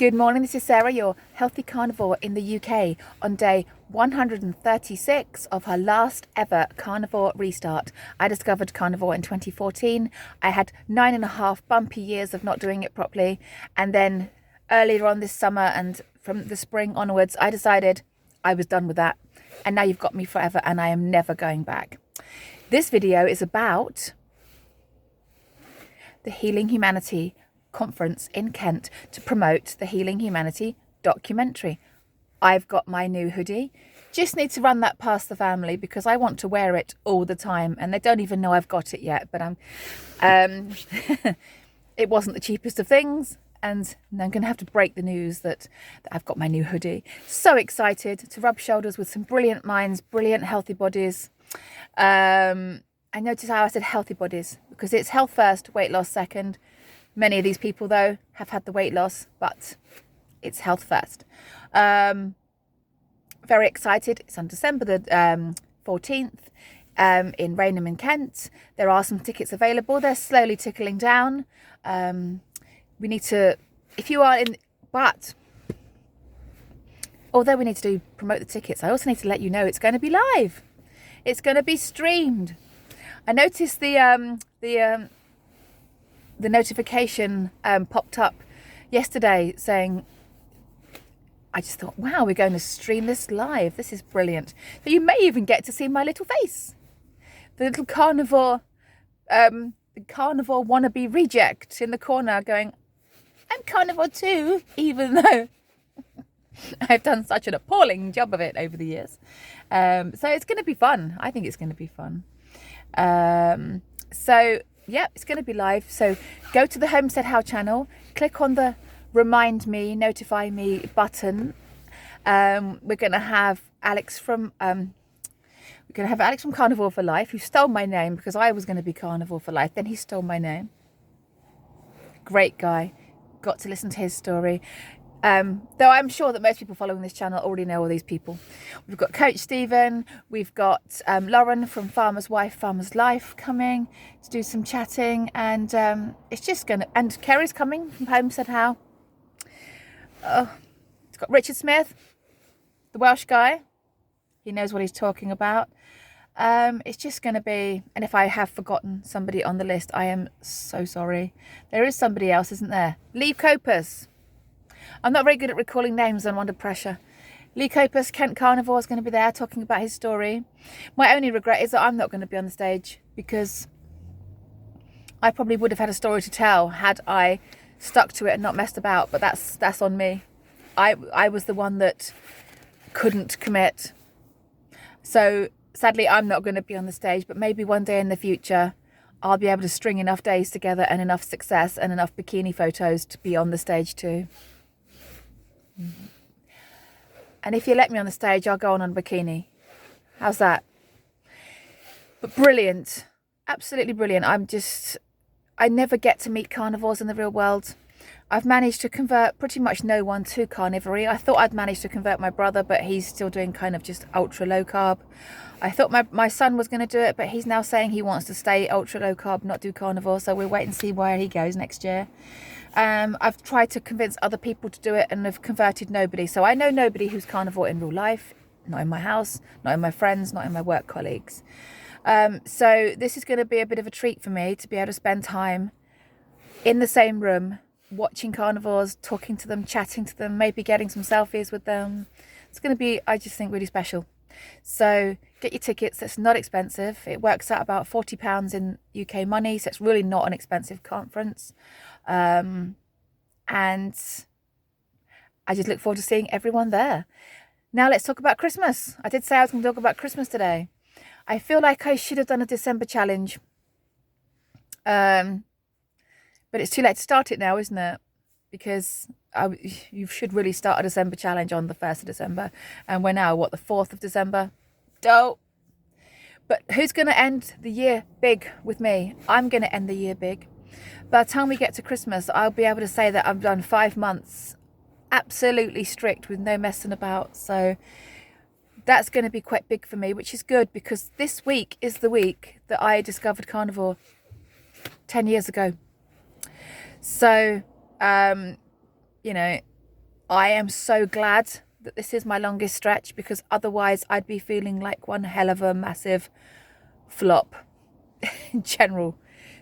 Good morning, this is Sarah, your healthy carnivore in the UK on day 136 of her last ever carnivore restart. I discovered carnivore in 2014. I had 9.5 bumpy years of not doing it properly, and then earlier on this summer and from the spring onwards, I decided I was done with that, and now you've got me forever and I am never going back. This video is about the Healing Humanity conference in Kent to promote the Healing Humanity documentary. I've got my new hoodie. Just need to run that past the family because I want to wear it all the time, and they don't even know I've got it yet. But it wasn't the cheapest of things, and I'm going to have to break the news that I've got my new hoodie. So excited to rub shoulders with some brilliant minds, brilliant healthy bodies. I notice how I said healthy bodies because it's health first, weight loss second. Many of these people, though, have had the weight loss, but it's health first. Very excited. It's on December the 14th in Rainham in Kent. There are some tickets available. They're slowly tickling down. We need to, if you are in, but although we need to promote the tickets, I also need to let you know it's going to be live. It's going to be streamed. I noticed the notification popped up yesterday saying, I just thought, wow, we're going to stream this live. This is brilliant. So you may even get to see my little face. The little carnivore, the carnivore wannabe reject in the corner going, I'm carnivore too, even though I've done such an appalling job of it over the years. So it's going to be fun. I think it's going to be fun. Yeah, it's going to be live. So go to the Homestead How channel, click on the remind me, notify me button. We're going to have Alex from Carnivore for Life, who stole my name because I was going to be Carnivore for Life. Then he stole my name. Great guy. Got to listen to his story. Though I'm sure that most people following this channel already know all these people. We've got Coach Stephen, we've got Lauren from Farmer's Wife, Farmer's Life coming to do some chatting, and it's just gonna, and Kerry's coming from Homestead How. It's got Richard Smith, the Welsh guy. He knows what he's talking about. It's just going to be, and if I have forgotten somebody on the list, I am so sorry. There is somebody else, isn't there? Lee Copus. I'm not very good at recalling names. I'm under pressure. Lee Copus, Kent Carnivore, is going to be there talking about his story. My only regret is that I'm not going to be on the stage because I probably would have had a story to tell had I stuck to it and not messed about. But that's on me. I was the one that couldn't commit. So sadly, I'm not going to be on the stage. But maybe one day in the future, I'll be able to string enough days together and enough success and enough bikini photos to be on the stage too. And if you let me on the stage, I'll go on a bikini. How's that? But brilliant. Absolutely brilliant. I never get to meet carnivores in the real world. I've managed to convert pretty much no one to carnivory. I thought I'd managed to convert my brother, but he's still doing kind of just ultra low carb. I thought my son was going to do it, but he's now saying he wants to stay ultra low carb, not do carnivore. So we'll wait and see where he goes next year. I've tried to convince other people to do it and have converted nobody. So I know nobody who's carnivore in real life, not in my house, not in my friends, not in my work colleagues. So this is going to be a bit of a treat for me to be able to spend time in the same room, watching carnivores, talking to them, chatting to them, maybe getting some selfies with them. It's going to be, I just think, really special. So get your tickets. It's not expensive. It works out about £40 in UK money. So it's really not an expensive conference. And I just look forward to seeing everyone there. Now let's talk about Christmas. I did say I was going to talk about Christmas today. I feel like I should have done a December challenge. But it's too late to start it now, isn't it? Because you should really start a December challenge on the 1st of December. And we're now, the 4th of December? Dope. But who's going to end the year big with me? I'm going to end the year big. By the time we get to Christmas, I'll be able to say that I've done 5 months absolutely strict with no messing about. So that's going to be quite big for me, which is good because this week is the week that I discovered carnivore 10 years ago. So, you know, I am so glad that this is my longest stretch, because otherwise I'd be feeling like one hell of a massive flop in general,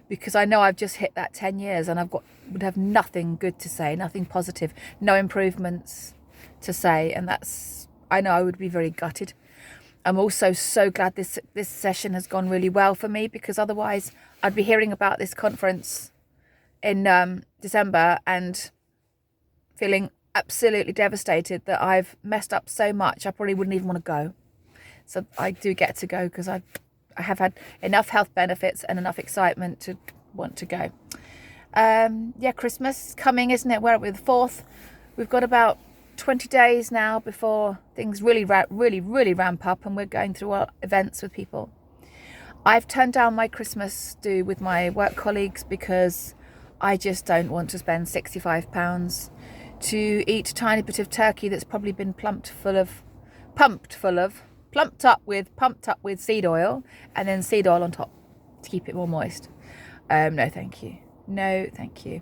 because I know I've just hit that 10 years and would have nothing good to say, nothing positive, no improvements to say, and I know I would be very gutted. I'm also so glad this session has gone really well for me, because otherwise I'd be hearing about this conference in December and feeling absolutely devastated that I've messed up so much I probably wouldn't even want to go. So I do get to go, because I have had enough health benefits and enough excitement to want to go. Yeah, Christmas is coming, isn't it? Where are we? The 4th. We've got about 20 days now before things really ramp up, and we're going through our events with people. I've turned down my Christmas do with my work colleagues because I just don't want to spend £65 to eat a tiny bit of turkey that's probably been pumped up with seed oil, and then seed oil on top to keep it more moist. No thank you. No thank you.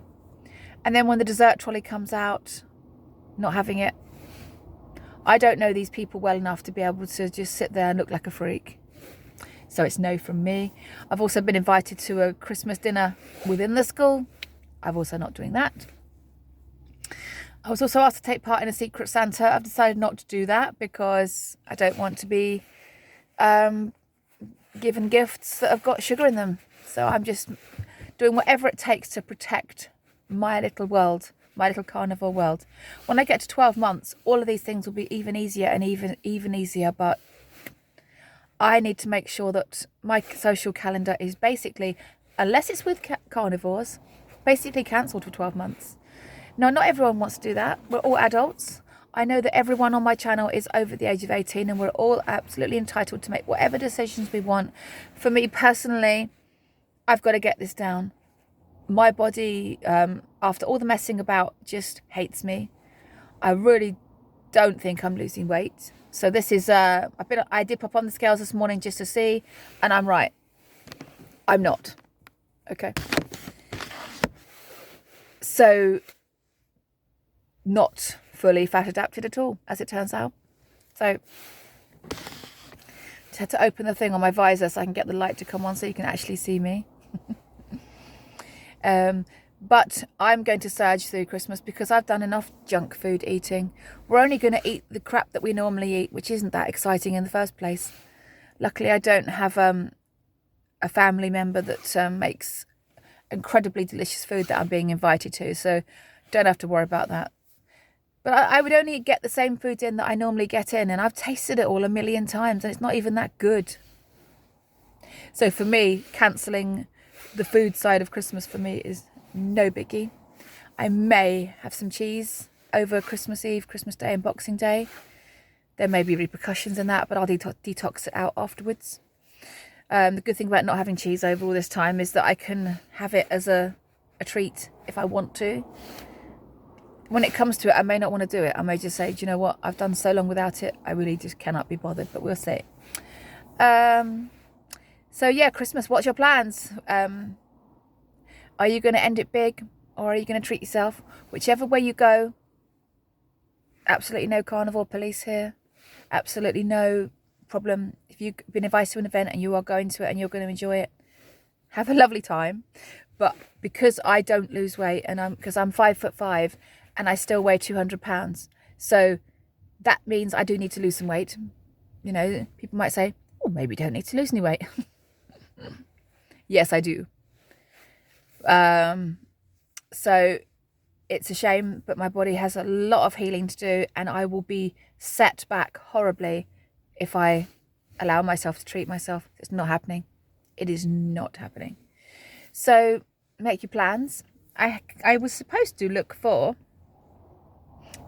And then when the dessert trolley comes out, not having it. I don't know these people well enough to be able to just sit there and look like a freak. So it's no from me. I've also been invited to a Christmas dinner within the school. I'm also not doing that. I was also asked to take part in a Secret Santa. I've decided not to do that because I don't want to be given gifts that have got sugar in them. So I'm just doing whatever it takes to protect my little world, my little carnivore world. When I get to 12 months, all of these things will be even easier and even easier. But I need to make sure that my social calendar is basically, unless it's with carnivores, basically cancelled for 12 months. Now, not everyone wants to do that. We're all adults. I know that everyone on my channel is over the age of 18, and we're all absolutely entitled to make whatever decisions we want. For me personally, I've got to get this down. My body, after all the messing about, just hates me. I really don't think I'm losing weight. So this is, I did pop on the scales this morning just to see, and I'm right. I'm not. Okay. So, not fully fat adapted at all, as it turns out. So, just had to open the thing on my visor so I can get the light to come on so you can actually see me. But I'm going to surge through Christmas because I've done enough junk food eating. We're only going to eat the crap that we normally eat, which isn't that exciting in the first place. Luckily, I don't have a family member that makes incredibly delicious food that I'm being invited to, so don't have to worry about that. But I would only get the same food in that I normally get in, and I've tasted it all a million times, and it's not even that good. So for me, cancelling the food side of Christmas for me is no biggie. I may have some cheese over Christmas Eve, Christmas Day and Boxing Day. There may be repercussions in that, but I'll detox it out afterwards. The good thing about not having cheese over all this time is that I can have it as a treat if I want to. When it comes to it, I may not want to do it. I may just say, do you know what? I've done so long without it. I really just cannot be bothered, but we'll see. So yeah, Christmas, what's your plans? Are you going to end it big, or are you going to treat yourself? Whichever way you go, absolutely no carnivore police here. Absolutely no problem. If you've been invited to an event and you are going to it and you're going to enjoy it, have a lovely time. But because I don't lose weight, and because I'm 5'5" and I still weigh 200 pounds, so that means I do need to lose some weight. You know, people might say, oh, maybe you don't need to lose any weight. Yes, I do. So it's a shame, but my body has a lot of healing to do, and I will be set back horribly if I allow myself to treat myself. It's not happening. It is not happening. So make your plans. I was supposed to look for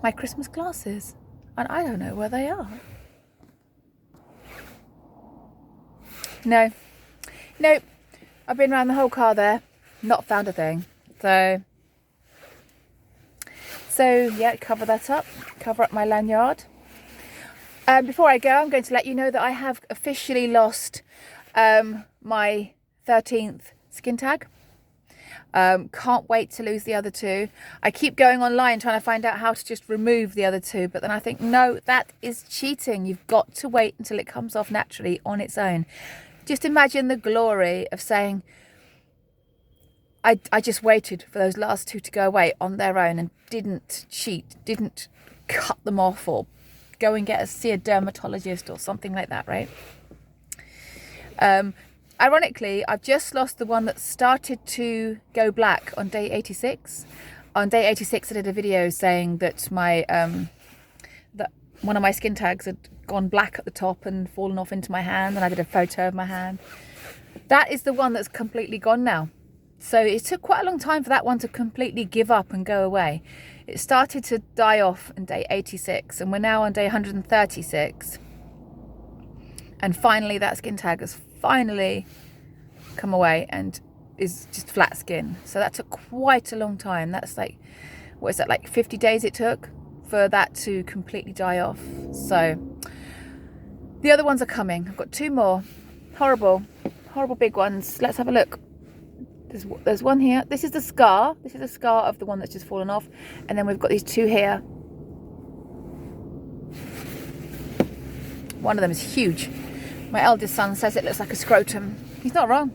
my Christmas glasses, and I don't know where they are. No, I've been around the whole car there, not found a thing. So yeah, cover that up, cover up my lanyard. Before I go, I'm going to let you know that I have officially lost my 13th skin tag. Can't wait to lose the other two. I keep going online trying to find out how to just remove the other two, but then I think, no, that is cheating. You've got to wait until it comes off naturally on its own. Just imagine the glory of saying, I just waited for those last two to go away on their own and didn't cheat, didn't cut them off or go and see a dermatologist or something like that, right? Ironically, I've just lost the one that started to go black on day 86. On day 86, I did a video saying that my that one of my skin tags had gone black at the top and fallen off into my hand, and I did a photo of my hand. That is the one that's completely gone now. So it took quite a long time for that one to completely give up and go away. It started to die off on day 86, and we're now on day 136. And finally, that skin tag has finally come away and is just flat skin. So that took quite a long time. That's like, what is that, like 50 days it took for that to completely die off. So the other ones are coming. I've got two more. Horrible big ones. Let's have a look. There's one here. This is the scar. This is the scar of the one that's just fallen off. And then we've got these two here. One of them is huge. My eldest son says it looks like a scrotum. He's not wrong.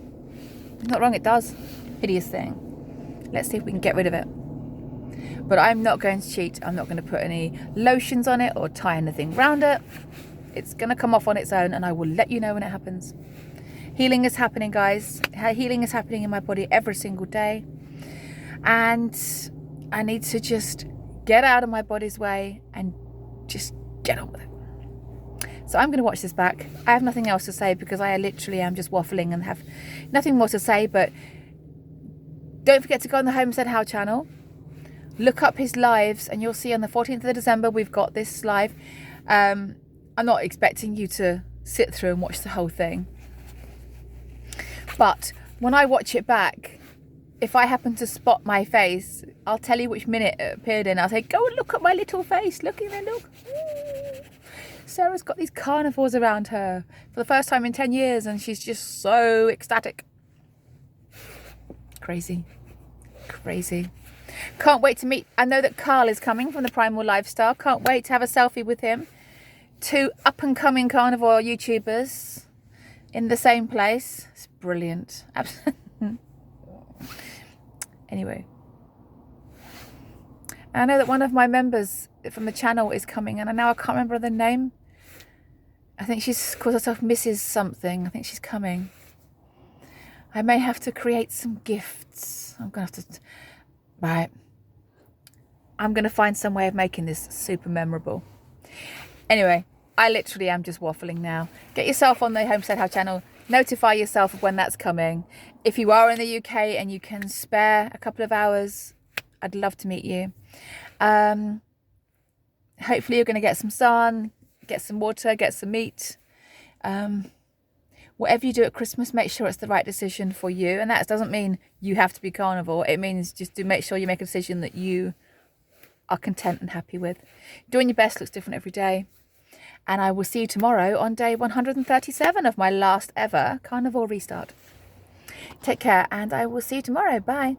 He's not wrong, it does. Hideous thing. Let's see if we can get rid of it. But I'm not going to cheat. I'm not going to put any lotions on it or tie anything around it. It's going to come off on its own, and I will let you know when it happens. Healing is happening, guys. Healing is happening in my body every single day. And I need to just get out of my body's way and just get on with it. So I'm going to watch this back. I have nothing else to say because I literally am just waffling and have nothing more to say. But don't forget to go on the Homestead How channel. Look up his lives and you'll see on the 14th of December we've got this live. I'm not expecting you to sit through and watch the whole thing. But when I watch it back, if I happen to spot my face, I'll tell you which minute it appeared in. I'll say, go and look at my little face. Look in there, look. Sarah's got these carnivores around her for the first time in 10 years and she's just so ecstatic. Crazy. Can't wait to meet. I know that Carl is coming from the Primal Lifestyle. Can't wait to have a selfie with him. Two up and coming carnivore YouTubers in the same place. It's brilliant. Anyway, I know that one of my members from the channel is coming, and I can't remember the name. I think she's calls herself Mrs. something. I think she's coming. I may have to create some gifts. I'm gonna have to. Right. I'm gonna find some way of making this super memorable. Anyway, I literally am just waffling now. Get yourself on the Homestead How channel. Notify yourself of when that's coming. If you are in the UK and you can spare a couple of hours, I'd love to meet you. Hopefully you're going to get some sun, get some water, get some meat. Whatever you do at Christmas, make sure it's the right decision for you. And that doesn't mean you have to be carnivore. It means just to make sure you make a decision that you are content and happy with. Doing your best looks different every day. And I will see you tomorrow on day 137 of my last ever carnivore restart. Take care, and I will see you tomorrow. Bye.